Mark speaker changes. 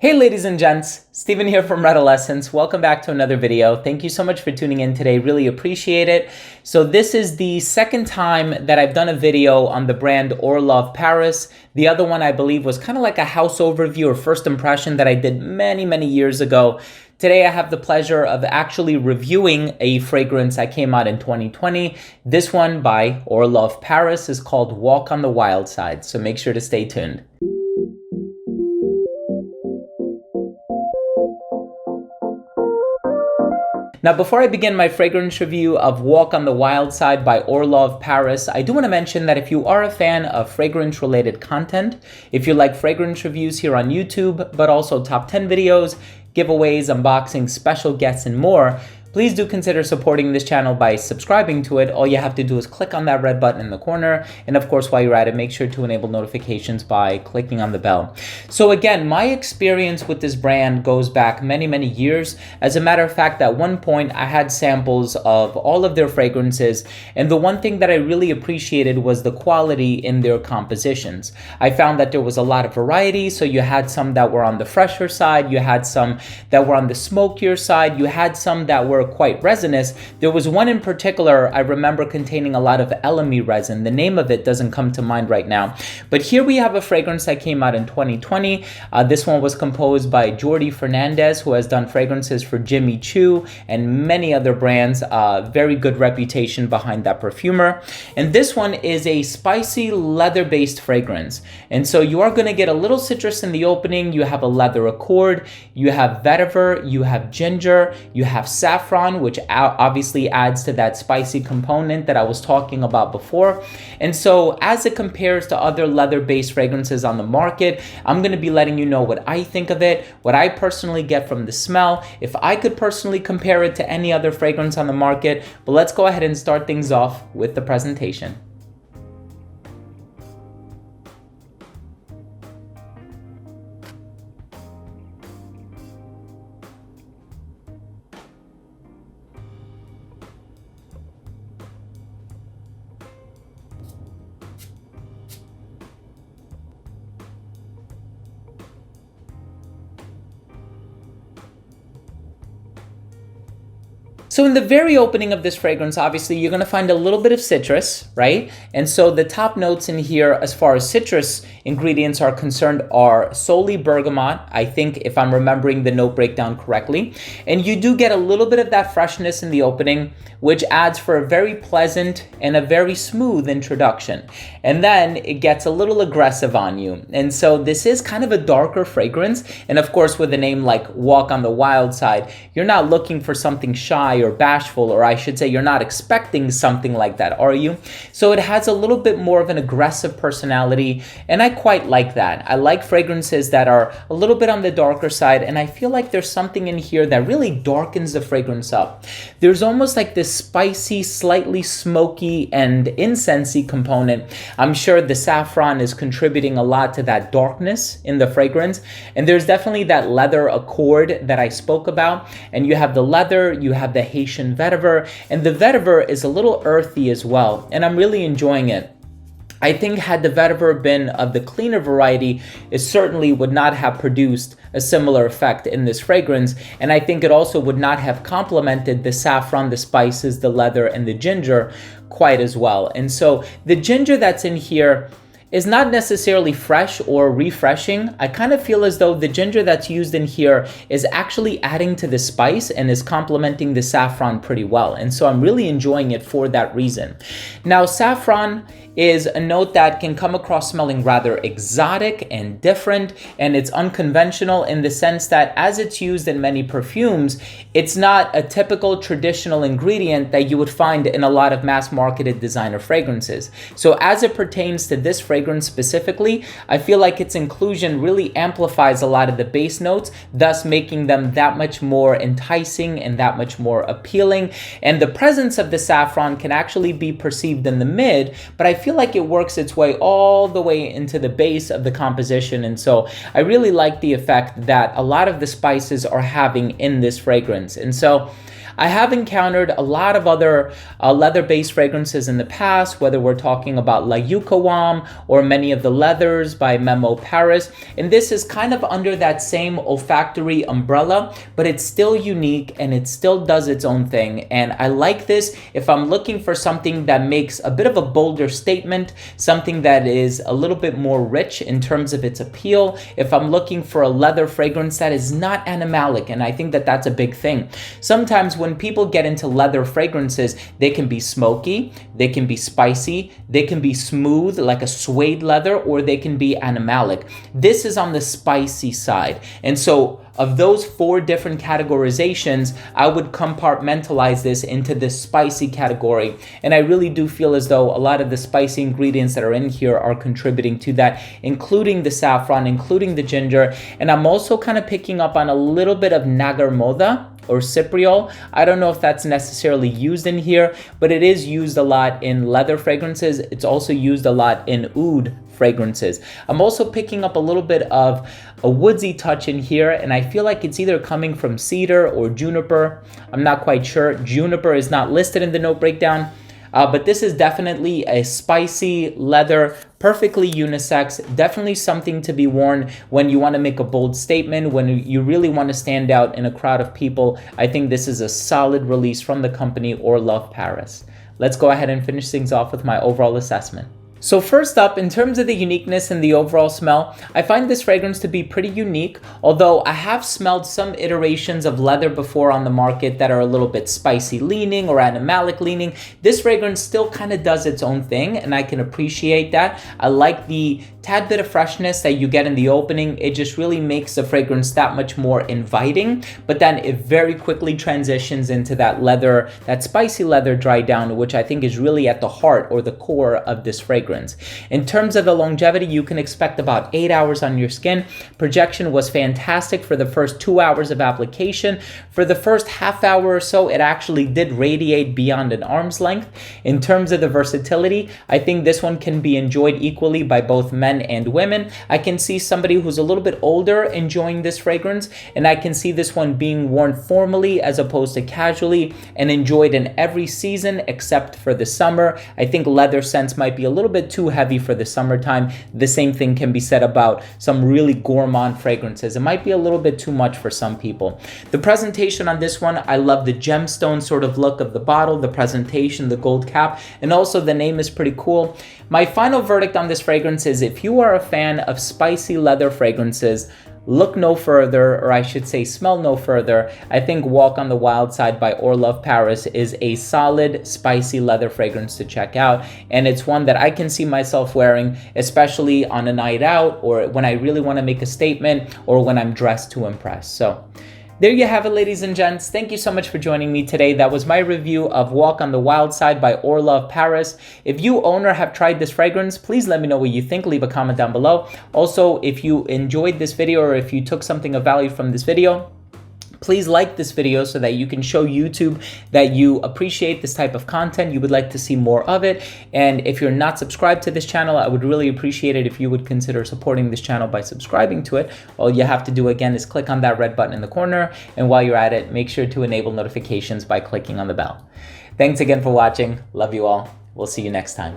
Speaker 1: Hey ladies and gents, Steven here from Redolessence. Welcome back to another video. Thank you so much for tuning in today. Really appreciate it. So this is the second time that I've done a video on the brand Orlov Paris. The other one I believe was kind of like a house overview or first impression that I did many years ago. Today I have the pleasure of actually reviewing a fragrance that came out in 2020. This one by Orlov Paris is called Walk on the Wild Side. So make sure to stay tuned. Now, before I begin my fragrance review of Walk on the Wild Side by Orlov Paris, I do want to mention that if you are a fan of fragrance-related content, if you like fragrance reviews here on YouTube, but also top 10 videos, giveaways, unboxings, special guests, and more, please do consider supporting this channel by subscribing to it. All you have to do is click on that red button in the corner. And of course, while you're at it, make sure to enable notifications by clicking on the bell. So again, my experience with this brand goes back many years. As a matter of fact, at one point, I had samples of all of their fragrances. And the one thing that I really appreciated was the quality in their compositions. I found that there was a lot of variety. So you had some that were on the fresher side. You had some that were on the smokier side. You had some that were quite resinous. There was one in particular I remember containing a lot of elemi resin. The name of it doesn't come to mind right now. But here we have a fragrance that came out in 2020. This one was composed by Jordi Fernandez, who has done fragrances for Jimmy Choo and many other brands. Very good reputation behind that perfumer. And this one is a spicy leather-based fragrance. And so you are going to get a little citrus in the opening. You have a leather accord. You have vetiver. You have ginger. You have saffron, which obviously adds to that spicy component that I was talking about before. And so as it compares to other leather-based fragrances on the market, I'm going to be letting you know what I think of it, what I personally get from the smell, if I could personally compare it to any other fragrance on the market. But let's go ahead and start things off with the presentation. So in the very opening of this fragrance, obviously, you're going to find a little bit of citrus, right? And so the top notes in here, as far as citrus ingredients are concerned, are solely bergamot, I think, if I'm remembering the note breakdown correctly. And you do get a little bit of that freshness in the opening, which adds for a very pleasant and a very smooth introduction. And then it gets a little aggressive on you. And so this is kind of a darker fragrance. And of course, with a name like Walk on the Wild Side, you're not looking for something shy or bashful, or I should say you're not expecting something like that, are you? So it has a little bit more of an aggressive personality, and I quite like that. I like fragrances that are a little bit on the darker side, and I feel like there's something in here that really darkens the fragrance up. There's almost like this spicy, slightly smoky and incensey component. I'm sure the saffron is contributing a lot to that darkness in the fragrance, and there's definitely that leather accord that I spoke about, and you have the leather, you have the Haitian vetiver, and the vetiver is a little earthy as well, and I'm really enjoying it. I think had the vetiver been of the cleaner variety, it certainly would not have produced a similar effect in this fragrance, and I think it also would not have complemented the saffron, the spices, the leather, and the ginger quite as well. And so the ginger that's in here is not necessarily fresh or refreshing. I kind of feel as though the ginger that's used in here is actually adding to the spice and is complementing the saffron pretty well. And so I'm really enjoying it for that reason. Now, saffron is a note that can come across smelling rather exotic and different, and it's unconventional in the sense that as it's used in many perfumes, it's not a typical traditional ingredient that you would find in a lot of mass-marketed designer fragrances. So as it pertains to this fragrance specifically, I feel like its inclusion really amplifies a lot of the base notes, thus making them that much more enticing and that much more appealing. And the presence of the saffron can actually be perceived in the mid, but I feel like it works its way all the way into the base of the composition. And so I really like the effect that a lot of the spices are having in this fragrance. And so I have encountered a lot of other leather-based fragrances in the past, whether we're talking about La Yucawam or many of the leathers by Memo Paris. And this is kind of under that same olfactory umbrella, but it's still unique and it still does its own thing. And I like this if I'm looking for something that makes a bit of a bolder statement, something that is a little bit more rich in terms of its appeal. If I'm looking for a leather fragrance that is not animalic, and I think that that's a big thing. Sometimes when people get into leather fragrances, they can be smoky, they can be spicy, they can be smooth like a suede leather, or they can be animalic. This is on the spicy side. And so of those 4 different categorizations, I would compartmentalize this into the spicy category. And I really do feel as though a lot of the spicy ingredients that are in here are contributing to that, including the saffron, including the ginger. And I'm also kind of picking up on a little bit of nagarmoda or cypriol. I don't know if that's necessarily used in here, but it is used a lot in leather fragrances. It's also used a lot in oud fragrances. I'm also picking up a little bit of a woodsy touch in here, and I feel like it's either coming from cedar or juniper. I'm not quite sure. Juniper is not listed in the note breakdown, but this is definitely a spicy leather, perfectly unisex, definitely something to be worn when you want to make a bold statement, when you really want to stand out in a crowd of people. I think this is a solid release from the company Orlov Paris. Let's go ahead and finish things off with my overall assessment. So first up, in terms of the uniqueness and the overall smell, I find this fragrance to be pretty unique, although I have smelled some iterations of leather before on the market that are a little bit spicy leaning or animalic leaning. This fragrance still kind of does its own thing, and I can appreciate that. I like the tad bit of freshness that you get in the opening. It just really makes the fragrance that much more inviting, but then it very quickly transitions into that leather, that spicy leather dry down, which I think is really at the heart or the core of this fragrance. In terms of the longevity, you can expect about 8 hours on your skin. Projection was fantastic for the first 2 hours of application. For the first half hour or so, it actually did radiate beyond an arm's length. In terms of the versatility, I think this one can be enjoyed equally by both men and women. I can see somebody who's a little bit older enjoying this fragrance, and I can see this one being worn formally as opposed to casually and enjoyed in every season except for the summer. I think leather scents might be a little bit too heavy for the summertime. The same thing can be said about some really gourmand fragrances. It might be a little bit too much for some people. The presentation on this one, I love the gemstone sort of look of the bottle, the presentation, the gold cap, and also the name is pretty cool. My final verdict on this fragrance is if you are a fan of spicy leather fragrances, look no further, or I should say smell no further. I think Walk on the Wild Side by Orlov Paris is a solid spicy leather fragrance to check out, and it's one that I can see myself wearing, especially on a night out or when I really want to make a statement or when I'm dressed to impress. So there you have it, ladies and gents. Thank you so much for joining me today. That was my review of Walk on the Wild Side by Orlov Paris. If you own or have tried this fragrance, please let me know what you think. Leave a comment down below. Also, if you enjoyed this video or if you took something of value from this video, please like this video so that you can show YouTube that you appreciate this type of content. You would like to see more of it. And if you're not subscribed to this channel, I would really appreciate it if you would consider supporting this channel by subscribing to it. All you have to do again is click on that red button in the corner. And while you're at it, make sure to enable notifications by clicking on the bell. Thanks again for watching. Love you all. We'll see you next time.